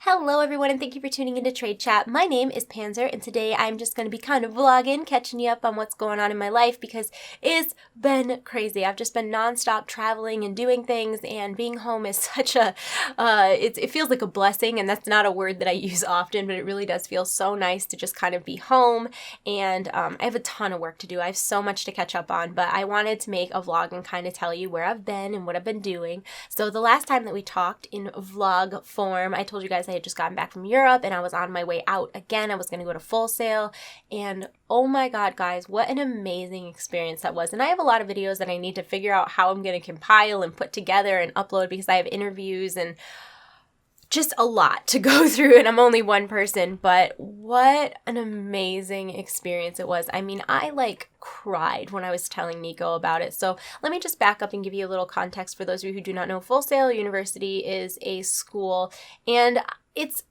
Hello everyone and thank you for tuning into TradeChat. My name is Panzer and today I'm just going to be kind of vlogging, catching you up on what's going on in my life because it's been crazy. I've just been nonstop traveling and doing things, and being home is such a, it feels like a blessing, and that's not a word that I use often, but it really does feel so nice to just kind of be home. And I have a ton of work to do. I have so much to catch up on, but I wanted to make a vlog and kind of tell you where I've been and what I've been doing. So the last time that we talked in vlog form, I told you guys I had just gotten back from Europe and I was on my way out again. I was going to go to Full Sail, and oh my god, guys, what an amazing experience that was. And I have a lot of videos that I need to figure out how I'm going to compile and put together and upload because I have interviews and just a lot to go through, and I'm only one person, but what an amazing experience it was. I mean, I cried when I was telling Nico about it. So let me just back up and give you a little context for those of you who do not know. Full Sail University is a school, and it's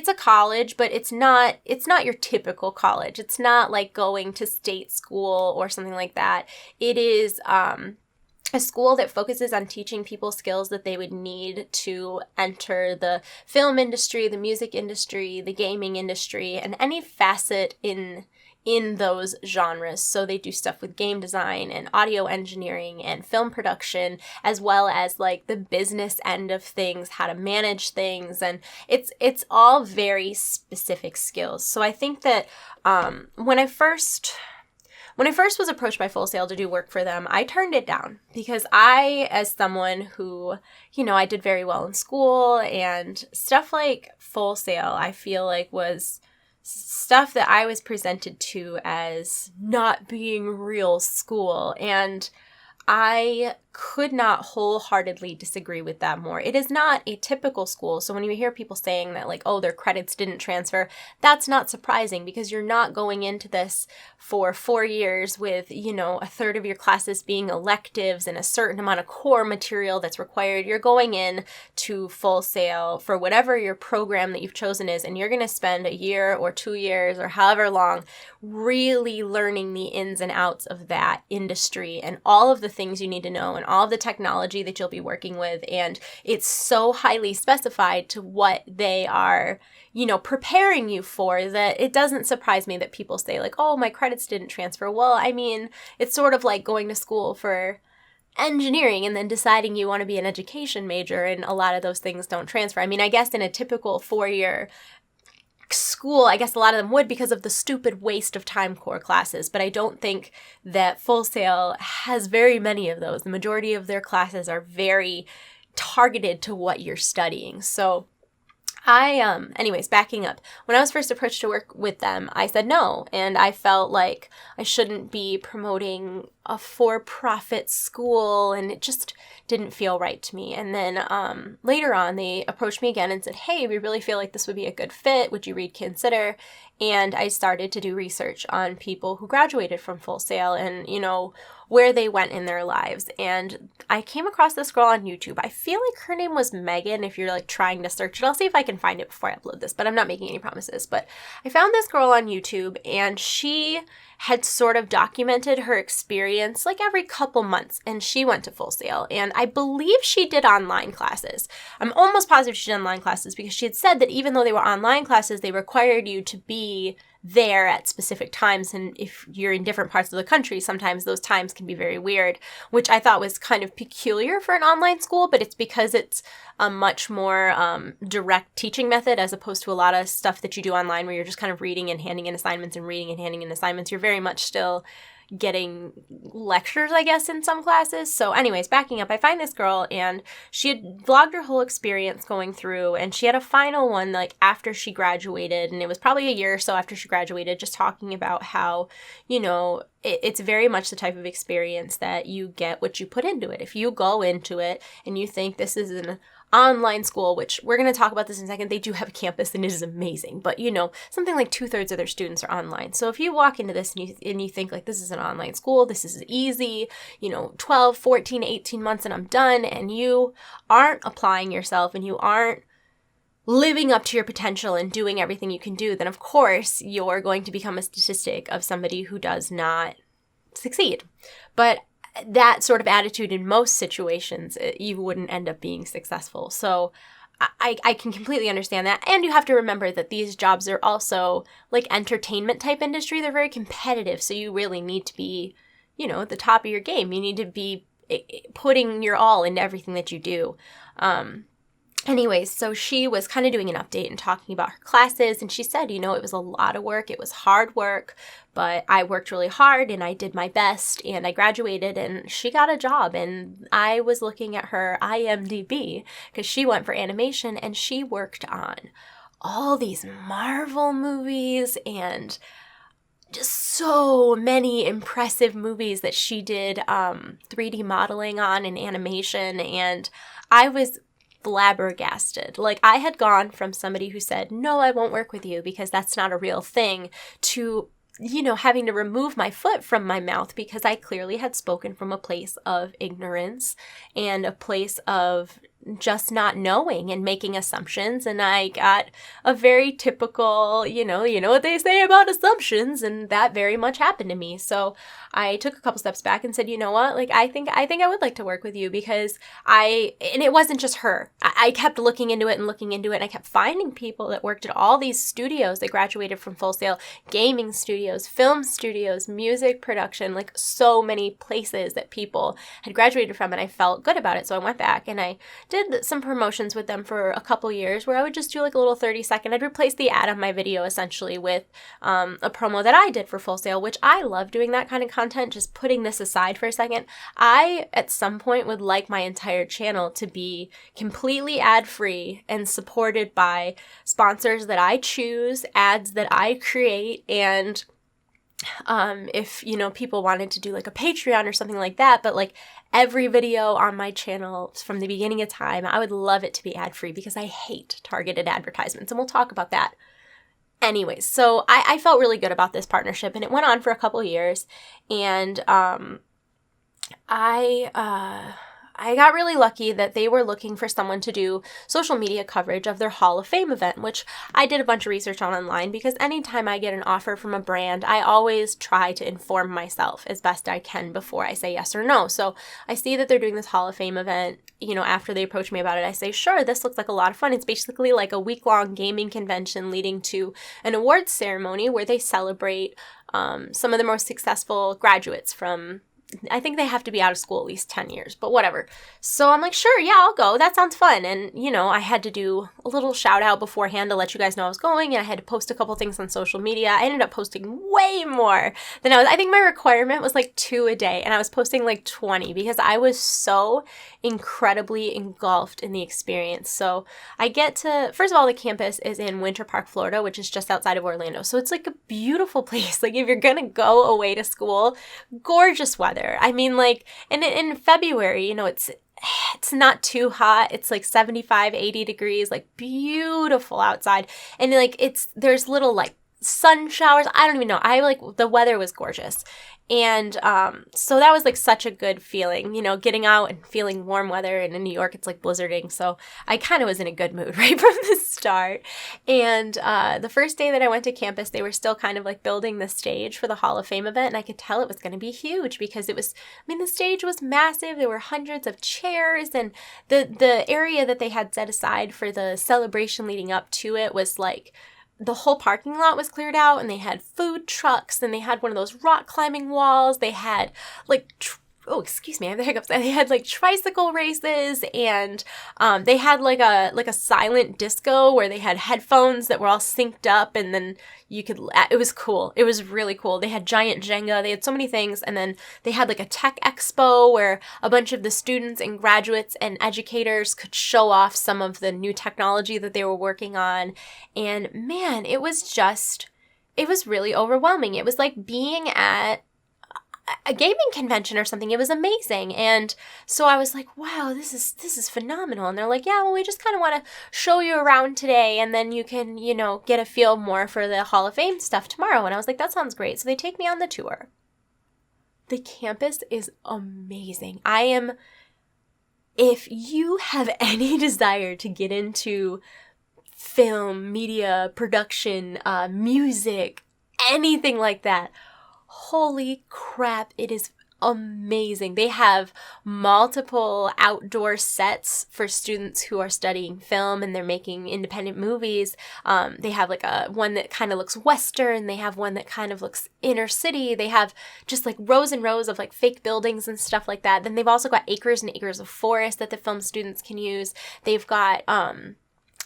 a college, but it's not your typical college. It's not like going to state school or something like that. It is a school that focuses on teaching people skills that they would need to enter the film industry, the music industry, the gaming industry, and any facet in those genres. So they do stuff with game design and audio engineering and film production, as well as the business end of things, how to manage things, and it's all very specific skills. So I think that when I first was approached by Full Sail to do work for them, I turned it down because I, as someone who, I did very well in school, and stuff like Full Sail, I feel like was stuff that I was presented to as not being real school, and I could not wholeheartedly disagree with that more. It is not a typical school. So when you hear people saying that oh, their credits didn't transfer, that's not surprising because you're not going into this for 4 years with, a third of your classes being electives and a certain amount of core material that's required. You're going in to Full Sail for whatever your program that you've chosen is, and you're going to spend a year or 2 years or however long really learning the ins and outs of that industry and all of the things you need to know and all of the technology that you'll be working with. And it's so highly specified to what they are, preparing you for, that it doesn't surprise me that people say oh, my credits didn't transfer. Well, I mean, it's sort of like going to school for engineering and then deciding you want to be an education major, and a lot of those things don't transfer. I mean, I guess in a typical 4-year school, I guess a lot of them would because of the stupid waste of time core classes, but I don't think that Full Sail has very many of those. The majority of their classes are very targeted to what you're studying. So anyways, backing up, when I was first approached to work with them, I said no, and I felt like I shouldn't be promoting a for-profit school, and it just didn't feel right to me. And then later on, they approached me again and said, hey, we really feel like this would be a good fit. Would you reconsider? And I started to do research on people who graduated from Full Sail and, where they went in their lives. And I came across this girl on YouTube. I feel like her name was Megan, if you're trying to search it. I'll see if I can find it before I upload this, but I'm not making any promises. But I found this girl on YouTube, and she had sort of documented her experience every couple months, and she went to Full Sail, and I believe she did online classes. I'm almost positive she did online classes because she had said that even though they were online classes, they required you to be there at specific times, and if you're in different parts of the country, sometimes those times can be very weird, which I thought was kind of peculiar for an online school, but it's because it's a much more direct teaching method as opposed to a lot of stuff that you do online where you're just kind of reading and handing in assignments and reading and handing in assignments. You're very much still getting lectures, I guess, in some classes. So anyways, backing up, I find this girl, and she had vlogged her whole experience going through, and she had a final one after she graduated, and it was probably a year or so after she graduated, just talking about how, it's very much the type of experience that you get what you put into it. If you go into it and you think this is an online school, which we're going to talk about this in a second, they do have a campus and it is amazing, but something like 2/3 of their students are online. So if you walk into this and you think this is an online school, this is easy, 12, 14, 18 months and I'm done, and you aren't applying yourself and you aren't living up to your potential and doing everything you can do, then of course you're going to become a statistic of somebody who does not succeed. But that sort of attitude in most situations, you wouldn't end up being successful. So I can completely understand that. And you have to remember that these jobs are also like entertainment type industry. They're very competitive. So you really need to be, at the top of your game. You need to be putting your all into everything that you do. Anyways, so she was kind of doing an update and talking about her classes, and she said, it was a lot of work. It was hard work, but I worked really hard and I did my best and I graduated and she got a job. And I was looking at her IMDb because she went for animation and she worked on all these Marvel movies and just so many impressive movies that she did 3D modeling on and animation, and I was flabbergasted. Like, I had gone from somebody who said, no, I won't work with you because that's not a real thing, to having to remove my foot from my mouth because I clearly had spoken from a place of ignorance and a place of just not knowing and making assumptions. And I got a very typical, you know what they say about assumptions, and that very much happened to me. So I took a couple steps back and said, you know what, like, I think I would like to work with you because and it wasn't just her. I kept looking into it, and I kept finding people that worked at all these studios that graduated from Full Sail, gaming studios, film studios, music production, like so many places that people had graduated from, and I felt good about it. So I went back and I did some promotions with them for a couple years where I would just do like a little 30-second. I'd replace the ad on my video essentially with a promo that I did for Full Sail, which I love doing that kind of content. Just putting this aside for a second, I at some point would like my entire channel to be completely ad-free and supported by sponsors that I choose, ads that I create, and if, people wanted to do like a Patreon or something like that, but like every video on my channel from the beginning of time, I would love it to be ad-free because I hate targeted advertisements, and we'll talk about that. Anyways, so I felt really good about this partnership, and it went on for a couple years, and I got really lucky that they were looking for someone to do social media coverage of their Hall of Fame event, which I did a bunch of research on online because anytime I get an offer from a brand, I always try to inform myself as best I can before I say yes or no. So I see that they're doing this Hall of Fame event. After they approach me about it, I say, sure, this looks like a lot of fun. It's basically like a week-long gaming convention leading to an awards ceremony where they celebrate some of the most successful graduates from, I think they have to be out of school at least 10 years, but whatever. So I'm like, sure, yeah, I'll go. That sounds fun. And, I had to do a little shout out beforehand to let you guys know I was going, and I had to post a couple things on social media. I ended up posting way more than I think my requirement was like 2 a day, and I was posting like 20 because I was so incredibly engulfed in the experience. So I get to, first of all, the campus is in Winter Park, Florida, which is just outside of Orlando. So it's like a beautiful place. Like, if you're going to go away to school, gorgeous weather. I mean, like, and in February, it's not too hot. It's like 75, 80 degrees, like beautiful outside. And like, there's little like sun showers. I don't even know. The weather was gorgeous. And so that was like such a good feeling, getting out and feeling warm weather. And in New York, it's like blizzarding. So I kind of was in a good mood right from the start. And the first day that I went to campus, they were still kind of like building the stage for the Hall of Fame event. And I could tell it was going to be huge because the stage was massive. There were hundreds of chairs, and the area that they had set aside for the celebration leading up to it was like, the whole parking lot was cleared out, and they had food trucks, and they had one of those rock climbing walls. They had like, excuse me, I have the hiccups. They had like tricycle races, and they had like a silent disco where they had headphones that were all synced up, and then it was cool. It was really cool. They had giant Jenga. They had so many things. And then they had like a tech expo where a bunch of the students and graduates and educators could show off some of the new technology that they were working on. And man, it was really overwhelming. It was like being at a gaming convention or something. It was amazing. And so I was like, wow, this is phenomenal. And they're like, yeah, well, we just kind of want to show you around today, and then you can, get a feel more for the Hall of Fame stuff tomorrow. And I was like, that sounds great. So they take me on the tour. The campus is amazing. If you have any desire to get into film, media, production, music, anything like that, holy crap, it is amazing. They have multiple outdoor sets for students who are studying film and they're making independent movies. They have like one that kind of looks Western. They have one that kind of looks inner city. They have just like rows and rows of like fake buildings and stuff like that. Then they've also got acres and acres of forest that the film students can use. They've got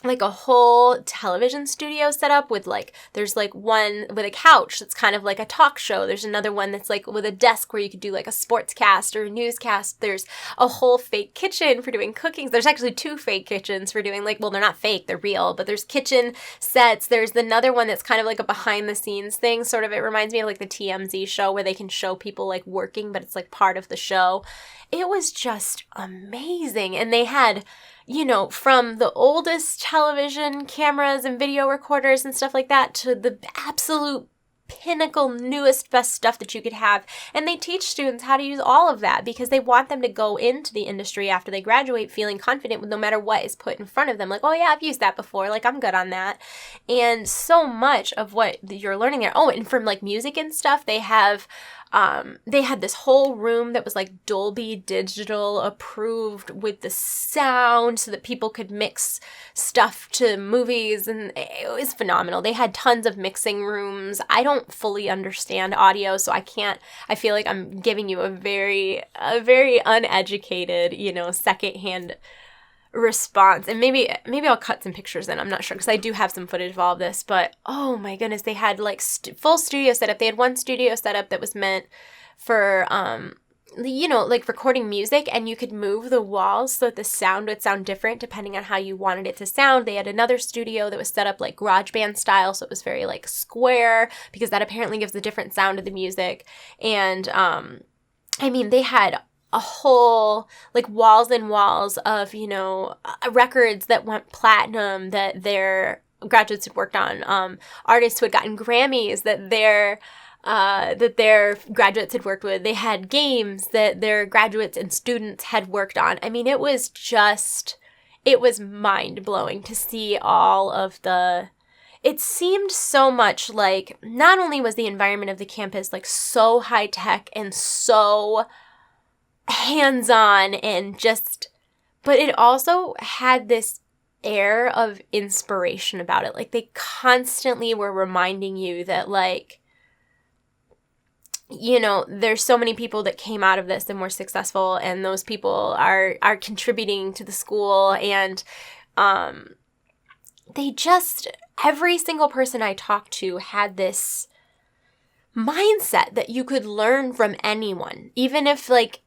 like a whole television studio set up with like, there's like one with a couch that's kind of like a talk show. There's another one that's like with a desk where you could do like a sports cast or a newscast. There's a whole fake kitchen for doing cooking. There's actually 2 fake kitchens for doing like, well, they're not fake, they're real, but there's kitchen sets. There's another one that's kind of like a behind the scenes thing. Sort of, it reminds me of like the TMZ show where they can show people like working, but it's like part of the show. It was just amazing. And they had, you know, from the oldest television cameras and video recorders and stuff like that to the absolute pinnacle, newest, best stuff that you could have. And they teach students how to use all of that because they want them to go into the industry after they graduate feeling confident with no matter what is put in front of them. Like, oh yeah, I've used that before. Like, I'm good on that. And so much of what you're learning there. Oh, and from like music and stuff, they had this whole room that was like Dolby Digital approved with the sound so that people could mix stuff to movies, and it was phenomenal. They had tons of mixing rooms. I don't fully understand audio, so I feel like I'm giving you a very uneducated, you know, secondhand response. And maybe I'll cut some pictures in. I'm not sure because I do have some footage of all of this, but oh my goodness, they had like full studio setup. They had one studio setup that was meant for you know, like recording music, and you could move the walls so that the sound would sound different depending on how you wanted it to sound. They had another studio that was set up like GarageBand style, so it was very like square because that apparently gives a different sound to the music. And I mean, they had a whole, like, walls and walls of, you know, records that went platinum that their graduates had worked on, artists who had gotten Grammys that their graduates had worked with. They had games that their graduates and students had worked on. I mean, it was mind-blowing to see all of it seemed so much like not only was the environment of the campus like so high-tech and so hands-on and just, but it also had this air of inspiration about it. Like, they constantly were reminding you that, like, you know, there's so many people that came out of this and were successful, and those people are contributing to the school, and they just, every single person I talked to had this mindset that you could learn from anyone, even if, like,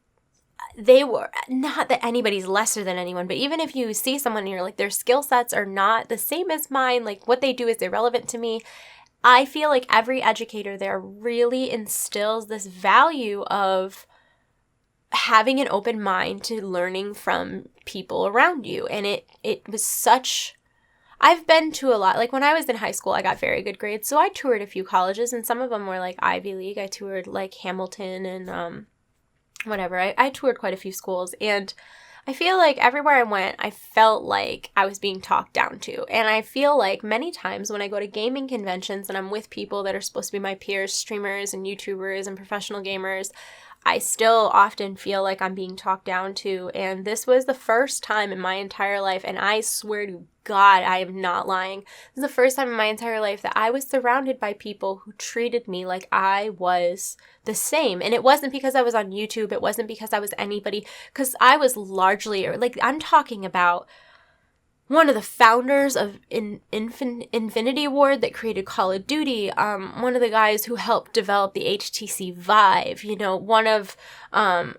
they were, not that anybody's lesser than anyone, but even if you see someone and you're like, their skill sets are not the same as mine, like, what they do is irrelevant to me. I feel like every educator there really instills this value of having an open mind to learning from people around you. And it was such, I've been to a lot, like when I was in high school, I got very good grades. So I toured a few colleges, and some of them were like Ivy League. I toured like Hamilton and whatever. I toured quite a few schools, and I feel like everywhere I went, I felt like I was being talked down to. And I feel like many times when I go to gaming conventions and I'm with people that are supposed to be my peers, streamers and YouTubers and professional gamers, I still often feel like I'm being talked down to. And this was the first time in my entire life, and I swear to God, I am not lying. This is the first time in my entire life that I was surrounded by people who treated me like I was the same. And it wasn't because I was on YouTube. It wasn't because I was anybody, because I was largely, like, I'm talking about one of the founders of Infinity Ward that created Call of Duty, one of the guys who helped develop the HTC Vive, you know,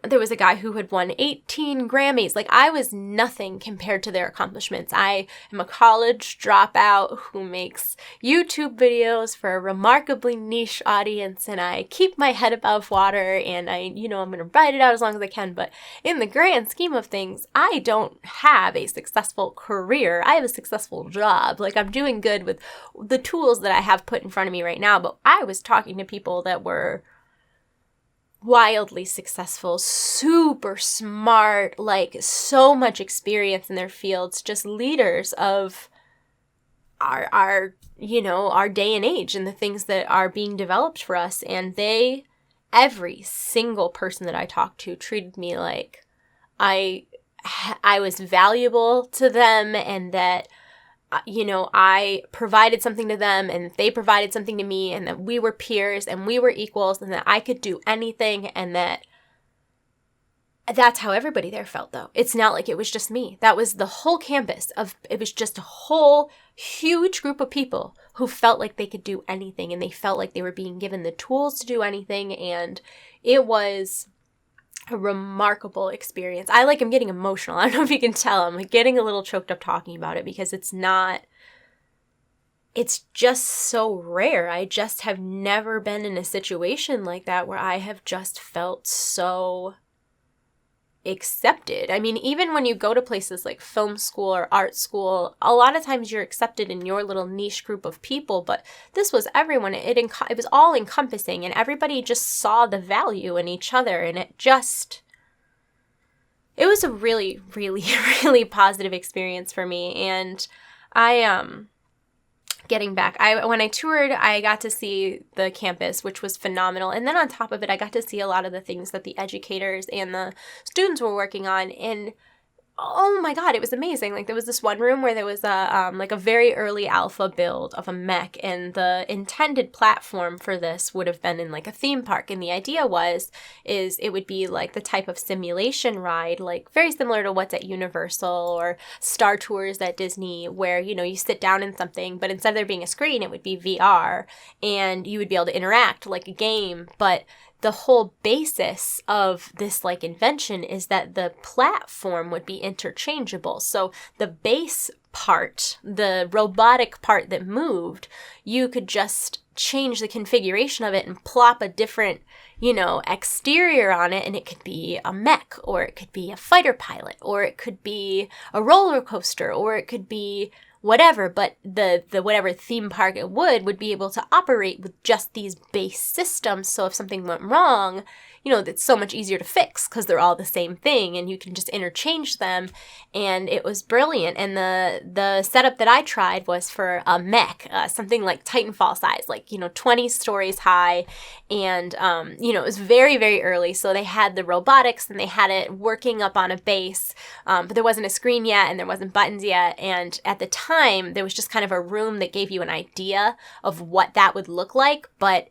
there was a guy who had won 18 Grammys. Like, I was nothing compared to their accomplishments. I am a college dropout who makes YouTube videos for a remarkably niche audience, and I keep my head above water, and I'm going to ride it out as long as I can. But in the grand scheme of things, I don't have a successful career. I have a successful job. Like, I'm doing good with the tools that I have put in front of me right now, but I was talking to people that were wildly successful, super smart, like so much experience in their fields, just leaders of our day and age and the things that are being developed for us. And they every single person that I talked to treated me like I was valuable to them, and that, I provided something to them and they provided something to me, and that we were peers and we were equals, and that I could do anything, and that's how everybody there felt, though. It's not like it was just me. That was the whole campus it was just a whole huge group of people who felt like they could do anything, and they felt like they were being given the tools to do anything, and it was a remarkable experience. I'm getting emotional. I don't know if you can tell. I'm getting a little choked up talking about it, because it's just so rare. I just have never been in a situation like that where I have just felt so accepted. I mean, even when you go to places like film school or art school, a lot of times you're accepted in your little niche group of people, but this was everyone. It was all encompassing, and everybody just saw the value in each other, and it was a really, really, really positive experience for me. And getting back, when I toured, I got to see the campus, which was phenomenal. And then on top of it, I got to see a lot of the things that the educators and the students were working on. And oh my God, it was amazing. Like, there was this one room where there was a very early alpha build of a mech, and the intended platform for this would have been in like a theme park. And the idea is it would be like the type of simulation ride, like very similar to what's at Universal or Star Tours at Disney, where, you sit down in something, but instead of there being a screen, it would be VR, and you would be able to interact like a game. But the whole basis of this like invention is that the platform would be interchangeable. So the base part, the robotic part that moved, you could just change the configuration of it and plop a different, exterior on it, and it could be a mech, or it could be a fighter pilot, or it could be a roller coaster, or it could be whatever, but the whatever theme park it would be able to operate with just these base systems. So if something went wrong, it's so much easier to fix because they're all the same thing, and you can just interchange them. And it was brilliant. And the setup that I tried was for a mech, something like Titanfall size, like 20 stories high, and it was very, very early. So they had the robotics, and they had it working up on a base, but there wasn't a screen yet, and there wasn't buttons yet. And at the time, there was just kind of a room that gave you an idea of what that would look like. But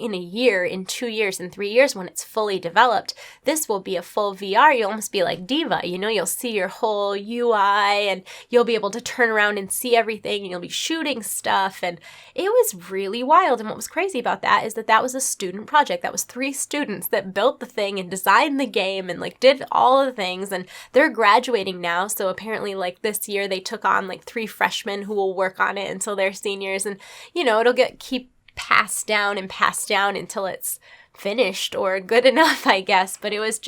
in a year, in 2 years, in 3 years, when it's fully developed, this will be a full VR. You'll almost be like Diva, you'll see your whole UI, and you'll be able to turn around and see everything, and you'll be shooting stuff. And it was really wild. And what was crazy about that is that was a student project. That was 3 students that built the thing and designed the game and did all of the things. And they're graduating now. So apparently this year they took on 3 freshmen who will work on it until they're seniors. And, it'll keep passed down until it's finished or good enough, I guess. But it was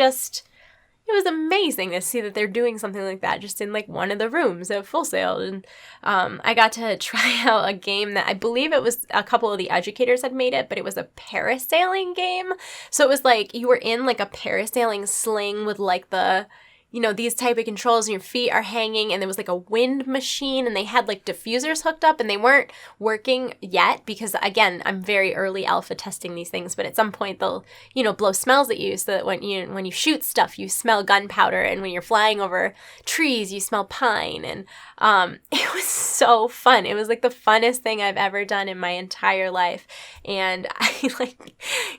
amazing to see that they're doing something like that just in one of the rooms at Full Sail. And I got to try out a game that I believe it was a couple of the educators had made it, but it was a parasailing game. So it was you were in a parasailing sling with the these type of controls, and your feet are hanging, and there was a wind machine, and they had diffusers hooked up, and they weren't working yet because, again, I'm very early alpha testing these things, but at some point they'll, blow smells at you so that when you shoot stuff, you smell gunpowder, and when you're flying over trees, you smell pine. And it was so fun. It was the funnest thing I've ever done in my entire life. And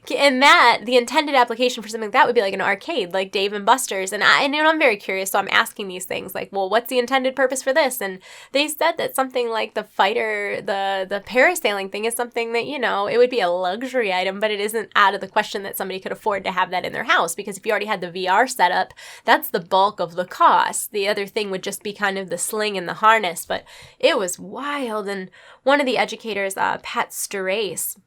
the intended application for something like that would be an arcade, like Dave and Buster's. And I'm very curious, so I'm asking these things well, what's the intended purpose for this? And they said that something like the fighter, the parasailing thing is something that, it would be a luxury item, but it isn't out of the question that somebody could afford to have that in their house, because if you already had the VR setup, that's the bulk of the cost. The other thing would just be kind of the sling and the harness. But it was wild. And one of the educators, Pat Sterace,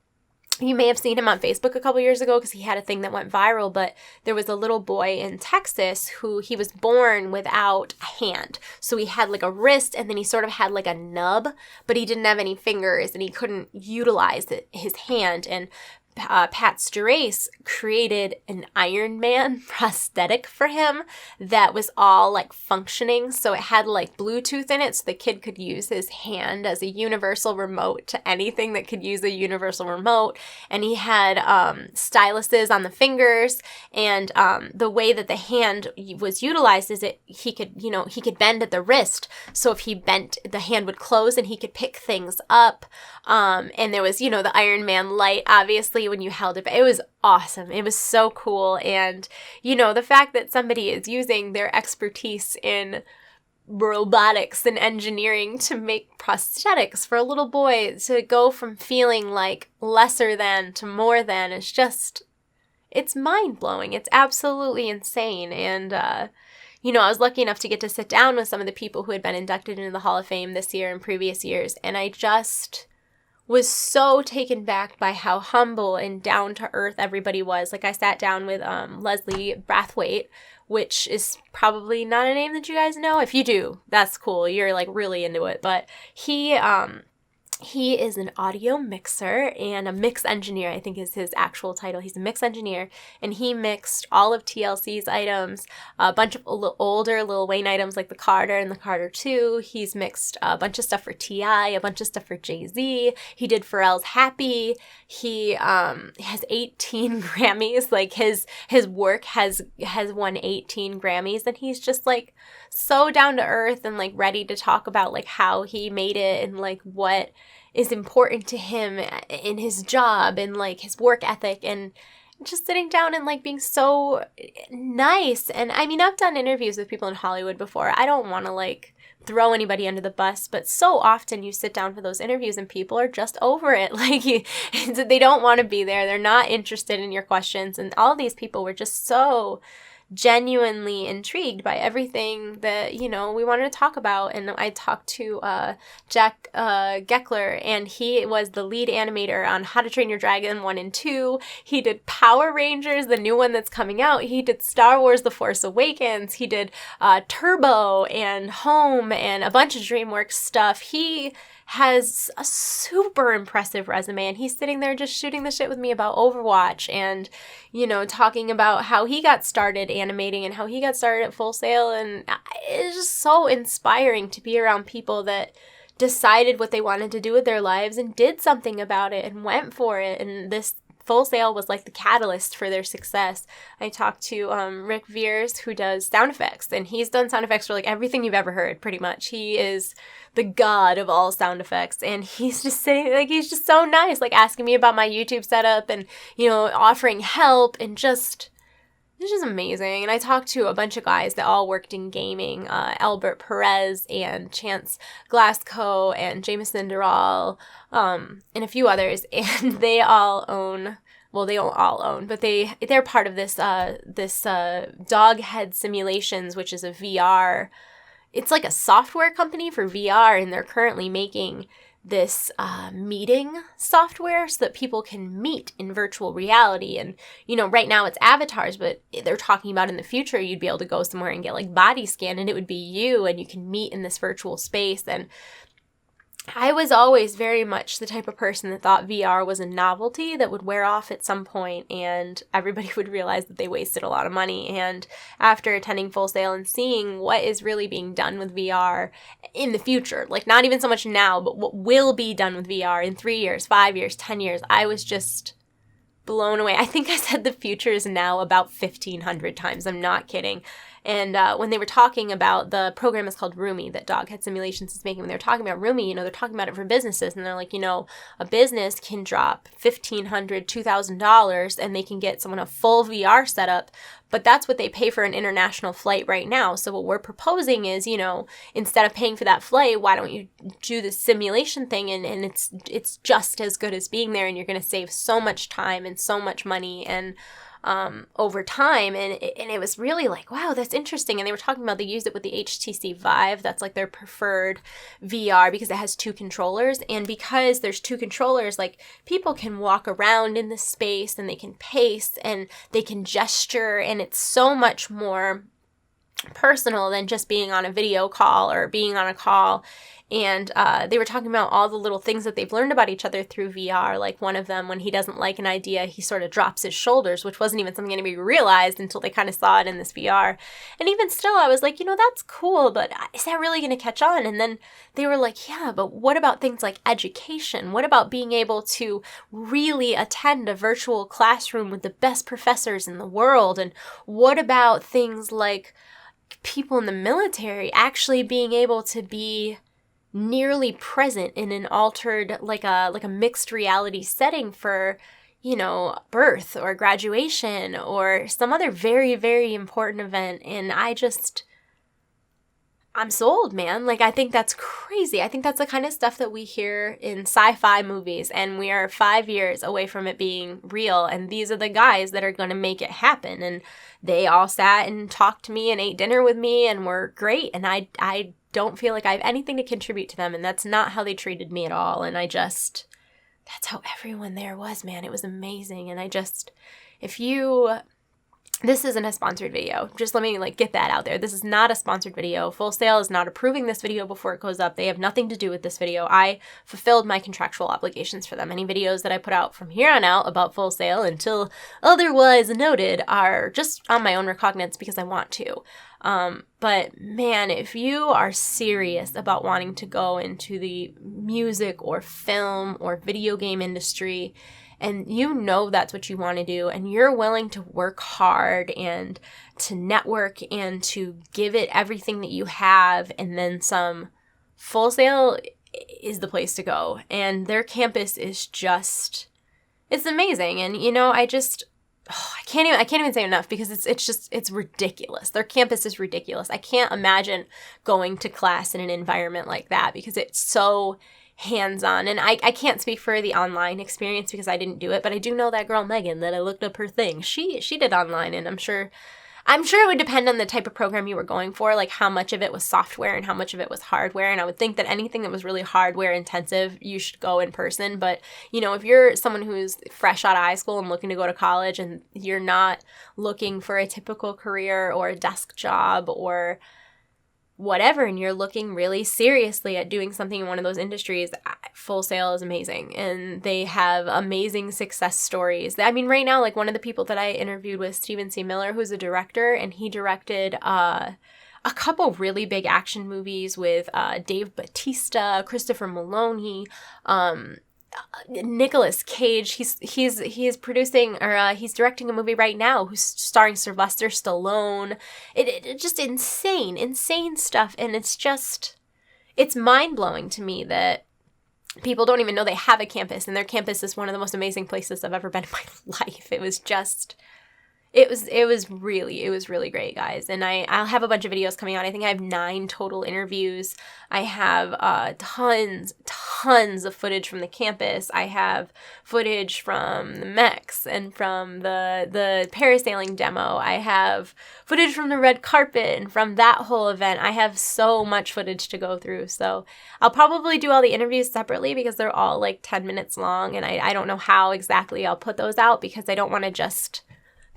you may have seen him on Facebook a couple years ago because he had a thing that went viral, but there was a little boy in Texas who he was born without a hand. So he had a wrist, and then he sort of had a nub, but he didn't have any fingers, and he couldn't utilize his hand. And Pat Starace created an Iron Man prosthetic for him that was all like functioning. So it had like Bluetooth in it, so the kid could use his hand as a universal remote to anything that could use a universal remote. And he had styluses on the fingers, and the way that the hand was utilized is he could bend at the wrist. So if he bent, the hand would close and he could pick things up. And there was, the Iron Man light, obviously, when you held it. It was awesome. It was so cool. And, the fact that somebody is using their expertise in robotics and engineering to make prosthetics for a little boy to go from feeling like lesser than to more than is just, it's mind-blowing. It's absolutely insane. And, I was lucky enough to get to sit down with some of the people who had been inducted into the Hall of Fame this year and previous years, and I just was so taken back by how humble and down-to-earth everybody was. Like, I sat down with Leslie Brathwaite, which is probably not a name that you guys know. If you do, that's cool. You're, like, really into it. But he is an audio mixer and a mix engineer, I think is his actual title. He's a mix engineer, and he mixed all of TLC's items, a bunch of older Lil Wayne items like the Carter and the Carter 2. He's mixed a bunch of stuff for T.I., a bunch of stuff for Jay-Z. He did Pharrell's Happy. He has 18 Grammys. Like, his work has won 18 Grammys, and he's just, like, so down to earth and, like, ready to talk about, like, how he made it and, like, what is important to him in his job and, like, his work ethic, and just sitting down and, like, being so nice. And, I mean, I've done interviews with people in Hollywood before. I don't want to, like, throw anybody under the bus, but so often you sit down for those interviews and people are just over it. Like, they don't want to be there. They're not interested in your questions. And all of these people were just so genuinely intrigued by everything that, we wanted to talk about. And I talked to Jack Geckler, and he was the lead animator on How to Train Your Dragon 1 and 2. He did Power Rangers, the new one that's coming out. He did Star Wars The Force Awakens. He did Turbo and Home and a bunch of DreamWorks stuff. He has a super impressive resume, and he's sitting there just shooting the shit with me about Overwatch and, talking about how he got started animating and how he got started at Full Sail. And it's just so inspiring to be around people that decided what they wanted to do with their lives and did something about it and went for it. And this Full Sail was like the catalyst for their success. I talked to Rick Veers, who does sound effects, and he's done sound effects for like everything you've ever heard, pretty much. He is the god of all sound effects, and he's just saying, like, he's just so nice, like asking me about my YouTube setup and, offering help, and just, it's just amazing. And I talked to a bunch of guys that all worked in gaming, Albert Perez and Chance Glasgow and Jameson Dural, and a few others, and they all own, well, they don't all own, but they're part of this Doghead Simulations, which is a VR, it's like a software company for VR, and they're currently making this meeting software so that people can meet in virtual reality. And, right now it's avatars, but they're talking about in the future you'd be able to go somewhere and get like body scanned, and it would be you, and you can meet in this virtual space. And I was always very much the type of person that thought VR was a novelty that would wear off at some point, and everybody would realize that they wasted a lot of money. And after attending Full Sail and seeing what is really being done with VR in the future, like not even so much now, but what will be done with VR in 3 years, 5 years, 10 years, I was just blown away. I think I said the future is now about 1,500 times. I'm not kidding. And when they were talking about, the program is called Roomy that Doghead Simulations is making, when they were talking about Roomy, they're talking about it for businesses, and they're like, a business can drop $1,500, $2,000, and they can get someone a full VR setup, but that's what they pay for an international flight right now. So what we're proposing is, instead of paying for that flight, why don't you do the simulation thing, and it's just as good as being there, and you're going to save so much time and so much money and over time. And it was really like, wow, that's interesting. And they were talking about they used it with the HTC Vive. That's like their preferred VR because it has two controllers. And because there's two controllers, like people can walk around in the space and they can pace and they can gesture. And it's so much more personal than just being on a video call or being on a call. And they were talking about all the little things that they've learned about each other through VR. Like one of them, when he doesn't like an idea, he sort of drops his shoulders, which wasn't even something anybody realized until they kind of saw it in this VR. And even still, I was like, that's cool, but is that really going to catch on? And then they were like, yeah, but what about things like education? What about being able to really attend a virtual classroom with the best professors in the world? And what about things like people in the military actually being able to be nearly present in an altered, like a mixed reality setting for, birth or graduation or some other very, very important event? And I'm sold, man. Like, I think that's crazy. I think that's the kind of stuff that we hear in sci-fi movies, and we are 5 years away from it being real. And these are the guys that are going to make it happen. And they all sat and talked to me and ate dinner with me and were great. And I don't feel like I have anything to contribute to them. And that's not how they treated me at all. And that's how everyone there was, man. It was amazing. And this isn't a sponsored video. Just let me get that out there. This is not a sponsored video. Full Sail is not approving this video before it goes up. They have nothing to do with this video. I fulfilled my contractual obligations for them. Any videos that I put out from here on out about Full Sail until otherwise noted are just on my own recognizance because I want to. But man, if you are serious about wanting to go into the music or film or video game industry, and that's what you want to do, and you're willing to work hard and to network and to give it everything that you have and then some, Full Sail is the place to go. And their campus is it's amazing. And I can't even say enough because it's ridiculous. Their campus is ridiculous. I can't imagine going to class in an environment like that because it's so hands-on. And I can't speak for the online experience because I didn't do it, but I do know that girl Megan that I looked up her thing. She did online, and I'm sure it would depend on the type of program you were going for, like how much of it was software and how much of it was hardware. And I would think that anything that was really hardware intensive, you should go in person. But, if you're someone who's fresh out of high school and looking to go to college and you're not looking for a typical career or a desk job or whatever, and you're looking really seriously at doing something in one of those industries, Full Sail is amazing. And they have amazing success stories. I mean, right now, like one of the people that I interviewed was Stephen C. Miller, who's a director, and he directed a couple really big action movies with Dave Bautista, Christopher Maloney, Nicolas Cage. He's producing or he's directing a movie right now who's starring Sylvester Stallone. It just insane stuff. And it's mind-blowing to me that people don't even know they have a campus, and their campus is one of the most amazing places I've ever been in my life. It was really great, guys. And I'll have a bunch of videos coming out. I think I have 9 total interviews. I have tons of footage from the campus. I have footage from the mechs and from the parasailing demo. I have footage from the red carpet and from that whole event. I have so much footage to go through. So I'll probably do all the interviews separately because they're all like 10 minutes long. And I don't know how exactly I'll put those out because I don't want to just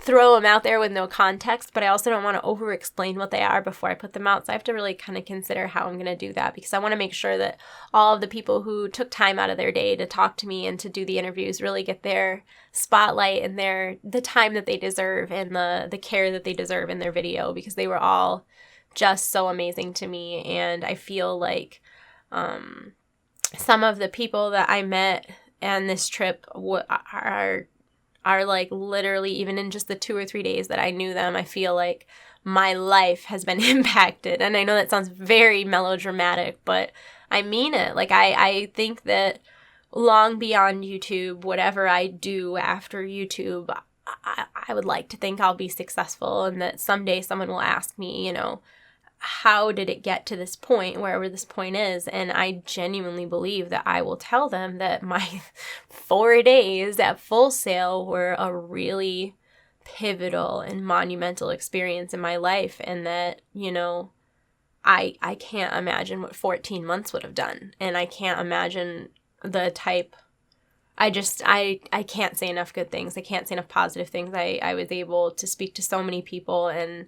throw them out there with no context, but I also don't want to over-explain what they are before I put them out. So I have to really kind of consider how I'm going to do that because I want to make sure that all of the people who took time out of their day to talk to me and to do the interviews really get their spotlight and the time that they deserve and the care that they deserve in their video because they were all just so amazing to me. And I feel like some of the people that I met on this trip are like literally, even in just the 2 or 3 days that I knew them, I feel like my life has been impacted. And I know that sounds very melodramatic, but I mean it. Like I think that long beyond YouTube, whatever I do after YouTube, I would like to think I'll be successful and that someday someone will ask me, how did it get to this point, wherever this point is? And I genuinely believe that I will tell them that my 4 days at Full Sail were a really pivotal and monumental experience in my life. And that, I can't imagine what 14 months would have done. And I can't imagine the type, I can't say enough good things. I can't say enough positive things. I was able to speak to so many people and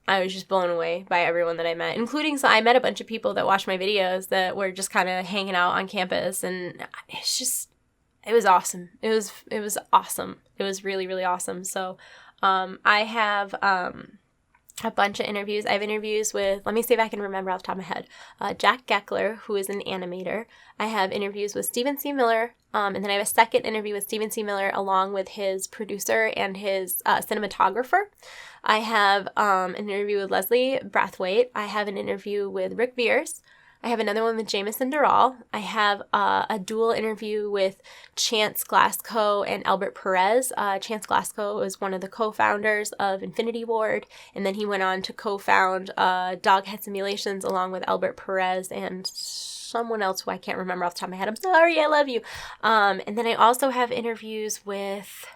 I was just blown away by everyone that I met, including, so I met a bunch of people that watched my videos that were just kind of hanging out on campus, and it's just, it was awesome. It was awesome. It was really, really awesome. So, I have, a bunch of interviews. I have interviews with, let me see if I can remember off the top of my head, Jack Geckler, who is an animator. I have interviews with Stephen C. Miller, and then I have a second interview with Stephen C. Miller along with his producer and his cinematographer. I have an interview with Leslie Brathwaite. I have an interview with Rick Veers. I have another one with Jameson Durrell. I have a dual interview with Chance Glasgow and Albert Perez. Chance Glasgow is one of the co-founders of Infinity Ward, and then he went on to co-found Doghead Simulations along with Albert Perez and someone else who I can't remember off the top of my head. I'm sorry, I love you. And then I also have interviews with...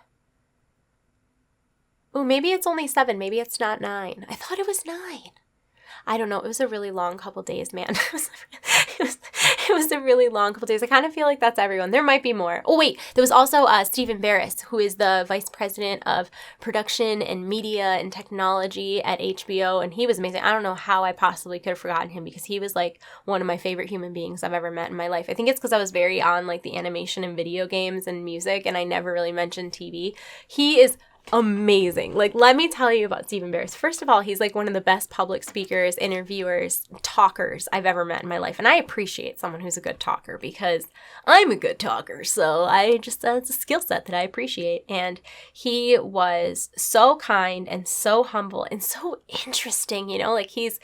Oh, maybe it's only 7. Maybe it's not 9. I thought it was 9. I don't know. It was a really long couple days, man. It was a really long couple days. I kind of feel like that's everyone. There might be more. Oh, wait. There was also Stephen Barris, who is the vice president of production and media and technology at HBO, and he was amazing. I don't know how I possibly could have forgotten him, because he was like one of my favorite human beings I've ever met in my life. I think it's because I was very on like the animation and video games and music, and I never really mentioned TV. He is amazing. Like, let me tell you about Stephen Barris. First of all, he's like one of the best public speakers, interviewers, talkers I've ever met in my life. And I appreciate someone who's a good talker, because I'm a good talker. So it's a skill set that I appreciate. And he was so kind and so humble and so interesting, you know, like he's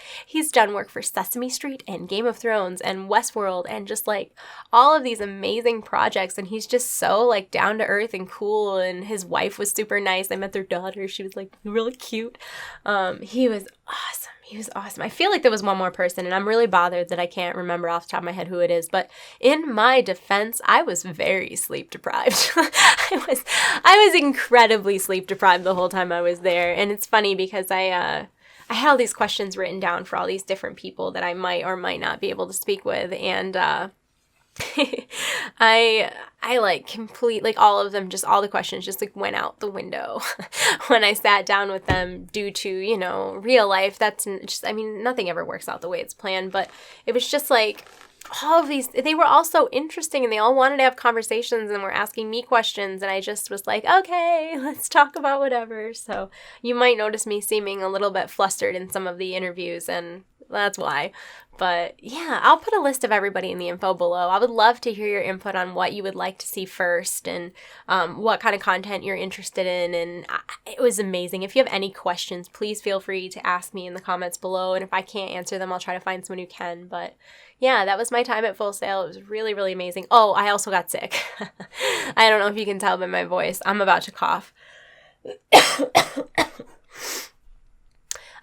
done work for Sesame Street and Game of Thrones and Westworld and just like all of these amazing projects. And he's just so like down to earth and cool. And his wife was super nice. I met their daughter. She was like really cute. He was awesome. He was awesome. I feel like there was one more person, and I'm really bothered that I can't remember off the top of my head who it is. But in my defense, I was very sleep deprived. I was incredibly sleep deprived the whole time I was there. And it's funny because I had all these questions written down for all these different people that I might or might not be able to speak with, and I like complete, like all of them, just all the questions just like went out the window when I sat down with them due to, you know, real life. That's just, I mean, nothing ever works out the way it's planned, but it was just like all of these, they were all so interesting, and they all wanted to have conversations and were asking me questions, and I just was like, okay, let's talk about whatever. So you might notice me seeming a little bit flustered in some of the interviews, and that's why. But yeah, I'll put a list of everybody in the info below. I would love to hear your input on what you would like to see first, and what kind of content you're interested in. And it was amazing. If you have any questions, please feel free to ask me in the comments below. And if I can't answer them, I'll try to find someone who can. But yeah, that was my time at Full Sail. It was really, really amazing. Oh, I also got sick. I don't know if you can tell by my voice. I'm about to cough.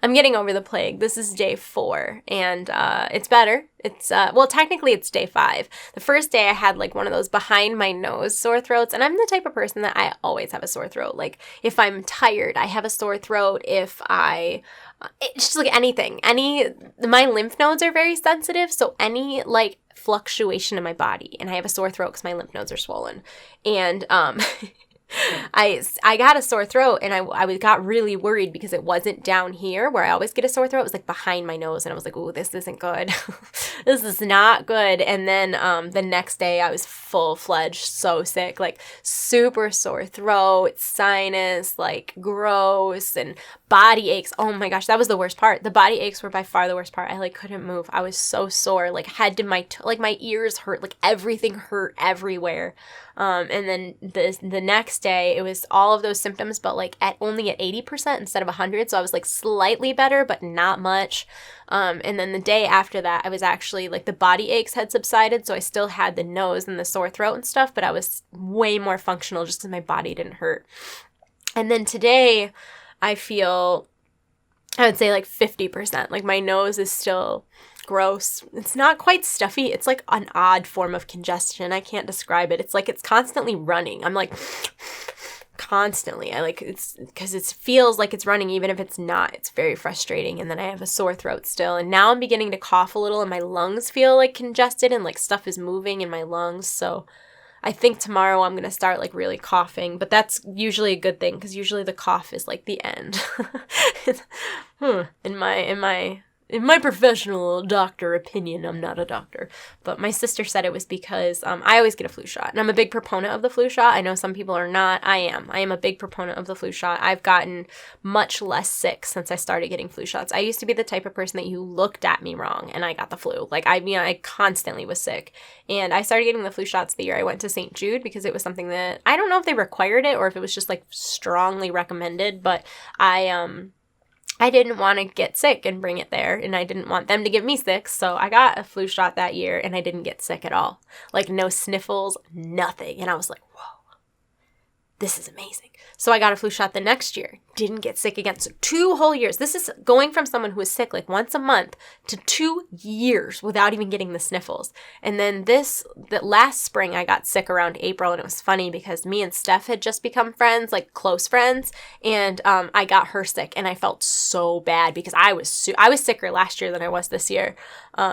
I'm getting over the plague. This is day 4, and it's better. It's, well, technically it's day 5. The first day I had like one of those behind my nose sore throats, and I'm the type of person that I always have a sore throat. Like if I'm tired, I have a sore throat. If it's just like anything, my lymph nodes are very sensitive, so any like fluctuation in my body, and I have a sore throat because my lymph nodes are swollen, and I got a sore throat, and I got really worried because it wasn't down here where I always get a sore throat. It was like behind my nose, and I was like, "Ooh, this isn't good. This is not good." And then the next day I was full-fledged so sick, like super sore throat, sinus, like gross, and body aches. Oh my gosh, that was the worst part. The body aches were by far the worst part. I like couldn't move. I was so sore, like head to my like my ears hurt, like everything hurt everywhere. And then the next day, it was all of those symptoms, but like only at 80% instead of 100. So I was like slightly better, but not much. And then the day after that, I was actually like the body aches had subsided. So I still had the nose and the sore throat and stuff, but I was way more functional just because my body didn't hurt. And then today I feel, I would say like 50%, like my nose is still gross. It's not quite stuffy. It's like an odd form of congestion. I can't describe it. It's like it's constantly running. I'm like constantly. It's because it feels like it's running even if it's not. It's very frustrating. And then I have a sore throat still. And now I'm beginning to cough a little, and my lungs feel like congested, and like stuff is moving in my lungs. So I think tomorrow I'm going to start like really coughing, but that's usually a good thing because usually the cough is like the end. In my professional doctor opinion, I'm not a doctor, but my sister said it was because I always get a flu shot, and I'm a big proponent of the flu shot. I know some people are not. I am a big proponent of the flu shot. I've gotten much less sick since I started getting flu shots. I used to be the type of person that you looked at me wrong and I got the flu. Like, I constantly was sick, and I started getting the flu shots the year I went to St. Jude because it was something that, I don't know if they required it or if it was just like strongly recommended, but I didn't want to get sick and bring it there, and I didn't want them to get me sick, so I got a flu shot that year, and I didn't get sick at all. Like, no sniffles, nothing. And I was like, whoa, this is amazing. So I got a flu shot the next year, didn't get sick again. So 2 whole years. This is going from someone who was sick like once a month to 2 years without even getting the sniffles. And then that last spring, I got sick around April, and it was funny because me and Steph had just become friends, like close friends, and I got her sick, and I felt so bad because I was sicker last year than I was this year,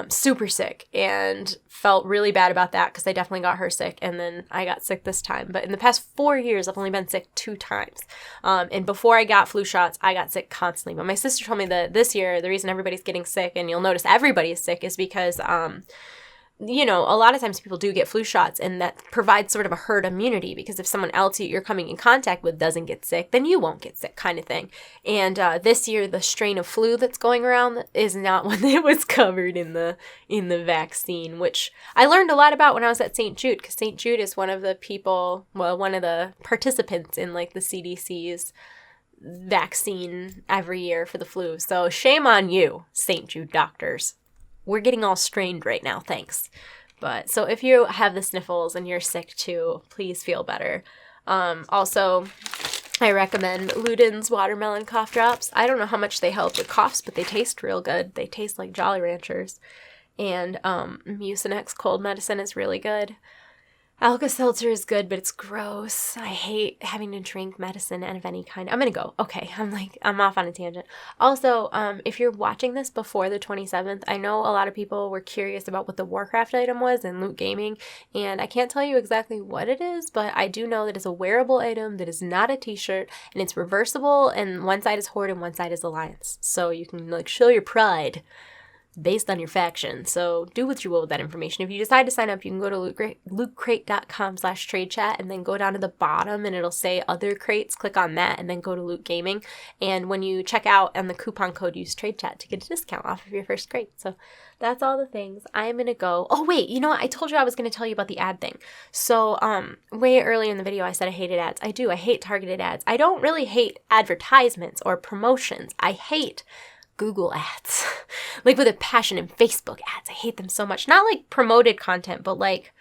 super sick, and felt really bad about that because I definitely got her sick, and then I got sick this time. But in the past 4 years, I've only been sick 2 times. And before I got flu shots, I got sick constantly. But my sister told me that this year, the reason everybody's getting sick, and you'll notice everybody is sick, is because, you know, a lot of times people do get flu shots, and that provides sort of a herd immunity, because if someone else you're coming in contact with doesn't get sick, then you won't get sick, kind of thing. And this year, the strain of flu that's going around is not one that was covered in the vaccine, which I learned a lot about when I was at St. Jude, because St. Jude is one of the participants in like the CDC's vaccine every year for the flu. So shame on you, St. Jude doctors. We're getting all strained right now, thanks. But so if you have the sniffles and you're sick too, please feel better. Also, I recommend Luden's watermelon cough drops. I don't know how much they help with coughs, but they taste real good. They taste like Jolly Ranchers. And Mucinex cold medicine is really good. Alka-Seltzer is good, but it's gross. I hate having to drink medicine of any kind. I'm going to go. Okay, I'm off on a tangent. Also, if you're watching this before the 27th, I know a lot of people were curious about what the Warcraft item was in Loot Gaming, and I can't tell you exactly what it is, but I do know that it's a wearable item that is not a t-shirt, and it's reversible, and one side is Horde and one side is Alliance. So you can, like, show your pride based on your faction. So do what you will with that information. If you decide to sign up, you can go to lootcrate.com/TradeChat and then go down to the bottom and it'll say other crates. Click on that and then go to Loot Gaming. And when you check out and the coupon code, use TradeChat to get a discount off of your first crate. So that's all the things. I'm going to go. Oh, wait, you know what? I told you I was going to tell you about the ad thing. So way earlier in the video, I said I hated ads. I do. I hate targeted ads. I don't really hate advertisements or promotions. I hate Google ads, like with a passion, and Facebook ads. I hate them so much. Not like promoted content, but like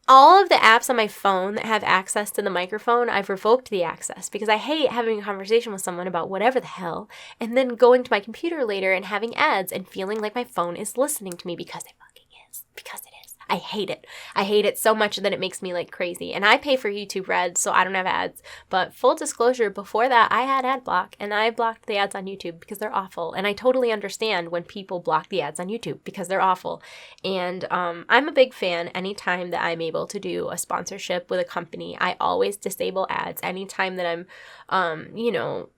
all of the apps on my phone that have access to the microphone, I've revoked the access because I hate having a conversation with someone about whatever the hell and then going to my computer later and having ads and feeling like my phone is listening to me because it fucking is. Because it is. I hate it. I hate it so much that it makes me like crazy. And I pay for YouTube Red, so I don't have ads. But full disclosure, before that, I had ad block, and I blocked the ads on YouTube because they're awful. And I totally understand when people block the ads on YouTube because they're awful. And I'm a big fan. Anytime that I'm able to do a sponsorship with a company, I always disable ads. Anytime that I'm,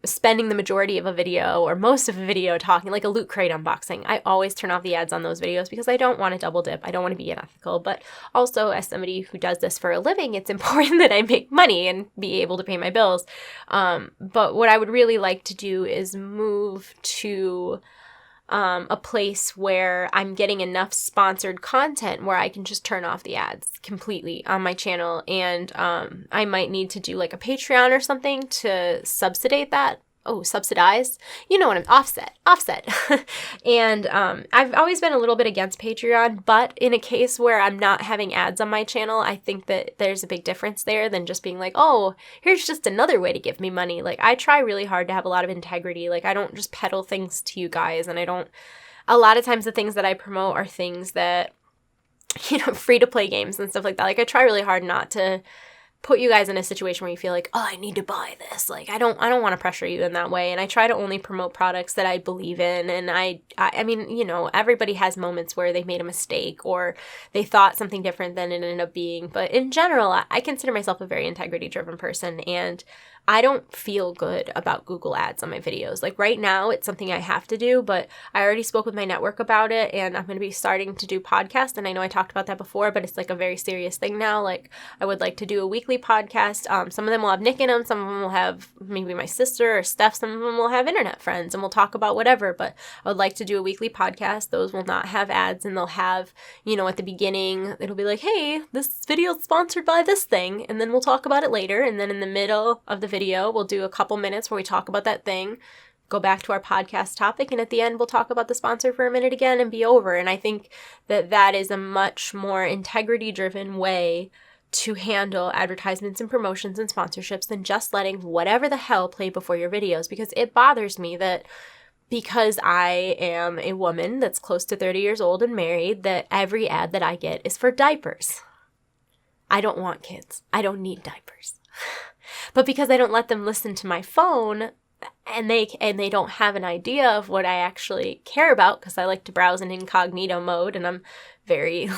spending the majority of a video or most of a video talking, like a Loot Crate unboxing, I always turn off the ads on those videos because I don't want to double dip. I don't want to be unethical. But also, as somebody who does this for a living, it's important that I make money and be able to pay my bills. But what I would really like to do is move to a place where I'm getting enough sponsored content where I can just turn off the ads completely on my channel. And I might need to do like a Patreon or something to subsidize that. Oh, subsidized? You know what offset. And I've always been a little bit against Patreon, but in a case where I'm not having ads on my channel, I think that there's a big difference there than just being like, oh, here's just another way to give me money. Like, I try really hard to have a lot of integrity. Like, I don't just peddle things to you guys, and a lot of times the things that I promote are things that, free to play games and stuff like that. Like, I try really hard not to put you guys in a situation where you feel like, oh, I need to buy this. Like, I don't want to pressure you in that way. And I try to only promote products that I believe in. And I mean, you know, everybody has moments where they made a mistake or they thought something different than it ended up being. But in general, I consider myself a very integrity-driven person, and I don't feel good about Google ads on my videos. Like right now, it's something I have to do, but I already spoke with my network about it, and I'm going to be starting to do podcasts. And I know I talked about that before, but it's like a very serious thing now. Like I would like to do a weekly podcast. Some of them will have Nick in them. Some of them will have maybe my sister or Steph. Some of them will have internet friends, and we'll talk about whatever. But I would like to do a weekly podcast. Those will not have ads, and they'll have, you know, at the beginning, it'll be like, hey, this video is sponsored by this thing. And then we'll talk about it later. And then in the middle of the video, we'll do a couple minutes where we talk about that thing, go back to our podcast topic, and at the end we'll talk about the sponsor for a minute again and be over. And I think that that is a much more integrity-driven way to handle advertisements and promotions and sponsorships than just letting whatever the hell play before your videos, because it bothers me that because I am a woman that's close to 30 years old and married, that every ad that I get is for diapers. I don't want kids. I don't need diapers. But because I don't let them listen to my phone, and they don't have an idea of what I actually care about, because I like to browse in incognito mode and I'm very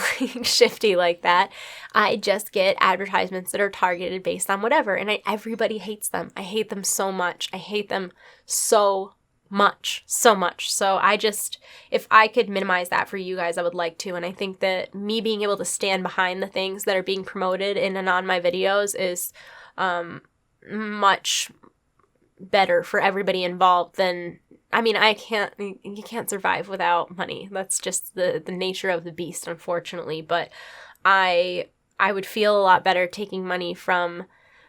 shifty like that, I just get advertisements that are targeted based on whatever, and everybody hates them. I hate them so much. I hate them so much. So if I could minimize that for you guys, I would like to. And I think that me being able to stand behind the things that are being promoted in and on my videos is much better for everybody involved than, I mean, you can't survive without money. That's just the nature of the beast, unfortunately. But I would feel a lot better taking money from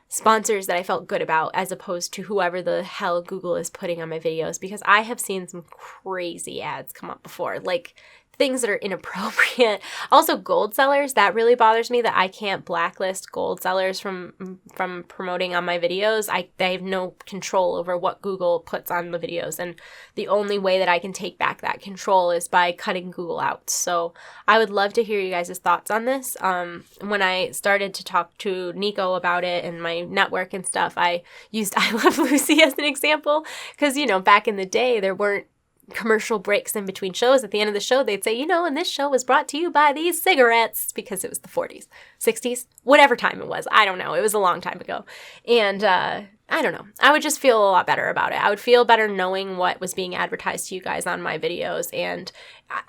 sponsors that I felt good about as opposed to whoever the hell Google is putting on my videos, because I have seen some crazy ads come up before, like things that are inappropriate. Also, gold sellers, that really bothers me, that I can't blacklist gold sellers from promoting on my videos. They have no control over what Google puts on the videos, and the only way that I can take back that control is by cutting Google out. So I would love to hear you guys' thoughts on this. When I started to talk to Nico about it and my network and stuff, I used I Love Lucy as an example, because, you know, back in the day, there weren't commercial breaks in between shows. At the end of the show, they'd say, you know, and this show was brought to you by these cigarettes, because it was the 40s, 60s, whatever time it was. I don't know. It was a long time ago. And I don't know. I would just feel a lot better about it. I would feel better knowing what was being advertised to you guys on my videos. And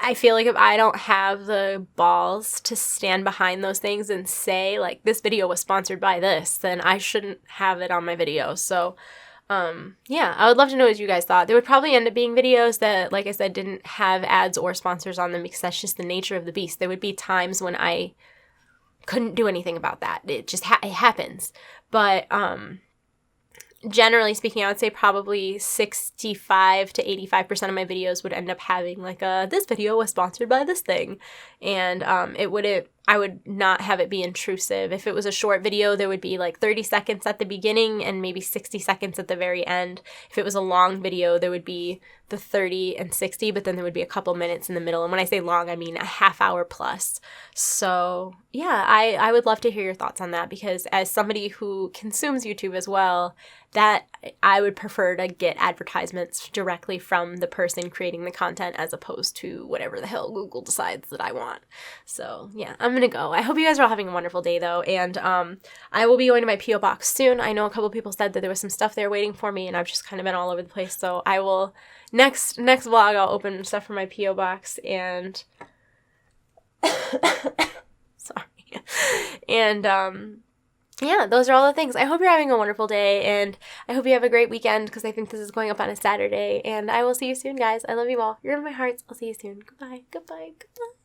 I feel like if I don't have the balls to stand behind those things and say, like, this video was sponsored by this, then I shouldn't have it on my video. So yeah, I would love to know what you guys thought. There would probably end up being videos that, like I said, didn't have ads or sponsors on them, because that's just the nature of the beast. There would be times when I couldn't do anything about that. It just it happens. But generally speaking, I would say probably 65 to 85% of my videos would end up having like this video was sponsored by this thing. And I would not have it be intrusive. If it was a short video, there would be like 30 seconds at the beginning and maybe 60 seconds at the very end. If it was a long video, there would be the 30 and 60, but then there would be a couple minutes in the middle. And when I say long, I mean a half hour plus. So yeah, I would love to hear your thoughts on that, because as somebody who consumes YouTube as well, that I would prefer to get advertisements directly from the person creating the content as opposed to whatever the hell Google decides that I want. So yeah, I'm gonna go. I hope you guys are all having a wonderful day though, and I will be going to my P.O. box soon. I know a couple people said that there was some stuff there waiting for me, and I've just kind of been all over the place, so I will next vlog I'll open stuff from my P.O. box, and sorry, and yeah, those are all the things. I hope you're having a wonderful day, and I hope you have a great weekend, because I think this is going up on a Saturday, and I will see you soon, guys. I love you all. You're in my hearts. I'll see you soon. Goodbye. Goodbye. Goodbye.